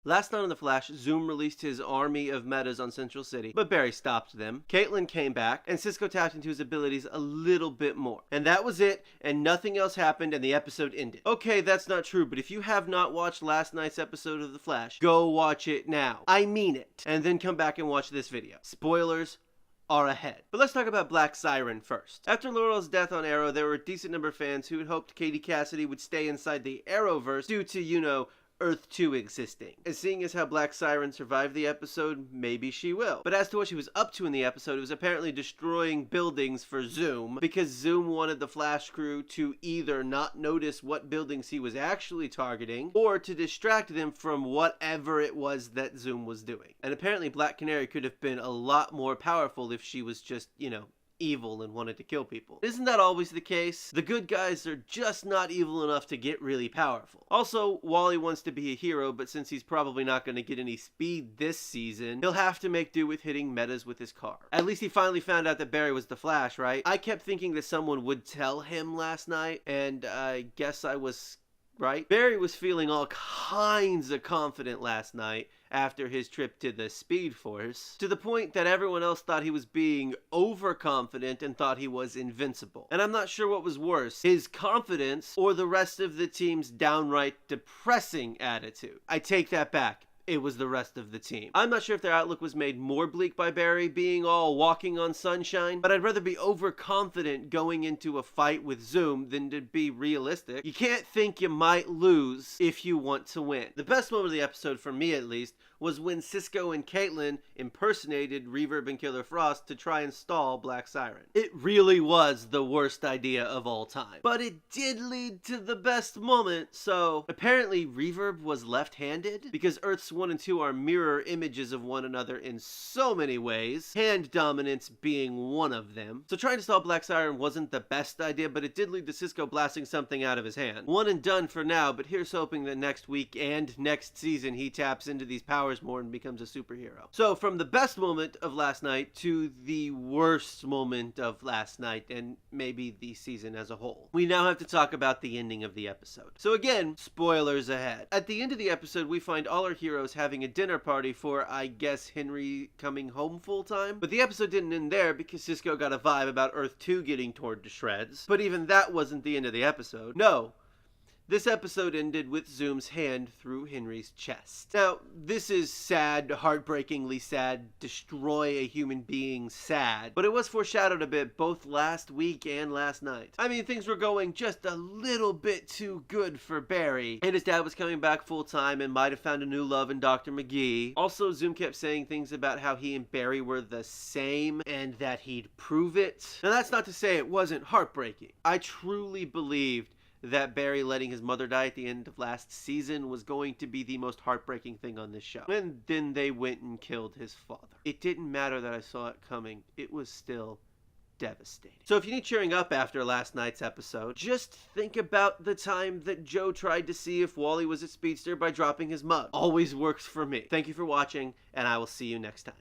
Last night on The Flash, Zoom released his army of metas on Central City, but Barry stopped them. Caitlin came back, and Cisco tapped into his abilities a little bit more. And that was it, and nothing else happened, and the episode ended. Okay, that's not true, but if you have not watched last night's episode of The Flash, go watch it now. I mean it. And then come back and watch this video. Spoilers are ahead. But let's talk about Black Siren first. After Laurel's death on Arrow, there were a decent number of fans who had hoped Katie Cassidy would stay inside the Arrowverse due to, Earth 2 existing. And seeing as how Black Siren survived the episode, maybe she will. But as to what she was up to in the episode, it was apparently destroying buildings for Zoom, because Zoom wanted the Flash crew to either not notice what buildings he was actually targeting, or to distract them from whatever it was that Zoom was doing. And apparently Black Canary could have been a lot more powerful if she was just, evil and wanted to kill people. Isn't that always the case? The good guys are just not evil enough to get really powerful. Also, Wally wants to be a hero, but since he's probably not going to get any speed this season, he'll have to make do with hitting metas with his car. At least he finally found out that Barry was the Flash, right? I kept thinking that someone would tell him last night, and I guess I was right. Barry was feeling all kinds of confident last night after his trip to the Speed Force, to the point that everyone else thought he was being overconfident and thought he was invincible. And I'm not sure what was worse, his confidence or the rest of the team's downright depressing attitude. I take that back. It was the rest of the team. I'm not sure if their outlook was made more bleak by Barry being all walking on sunshine, but I'd rather be overconfident going into a fight with Zoom than to be realistic. You can't think you might lose if you want to win. The best moment of the episode, for me at least, was when Cisco and Caitlin impersonated Reverb and Killer Frost to try and stall Black Siren. It really was the worst idea of all time. But it did lead to the best moment, so apparently Reverb was left-handed, because Earths 1 and 2 are mirror images of one another in so many ways, hand dominance being one of them. So trying to stall Black Siren wasn't the best idea, but it did lead to Cisco blasting something out of his hand. One and done for now, but here's hoping that next week and next season he taps into these powers more and becomes a superhero. So from the best moment of last night to the worst moment of last night, and maybe the season as a whole, we now have to talk about the ending of the episode. So again, spoilers ahead. At the end of the episode, we find all our heroes having a dinner party for, I guess, Henry coming home full time. But the episode didn't end there because Cisco got a vibe about Earth 2 getting torn to shreds. But even that wasn't the end of the episode. No. This episode ended with Zoom's hand through Henry's chest. Now, this is sad, heartbreakingly sad, destroy a human being sad, but it was foreshadowed a bit both last week and last night. I mean, things were going just a little bit too good for Barry, and his dad was coming back full time and might have found a new love in Dr. McGee. Also, Zoom kept saying things about how he and Barry were the same and that he'd prove it. Now, that's not to say it wasn't heartbreaking. I truly believed that Barry letting his mother die at the end of last season was going to be the most heartbreaking thing on this show. And then they went and killed his father. It didn't matter that I saw it coming. It was still devastating. So if you need cheering up after last night's episode, just think about the time that Joe tried to see if Wally was a speedster by dropping his mug. Always works for me. Thank you for watching, and I will see you next time.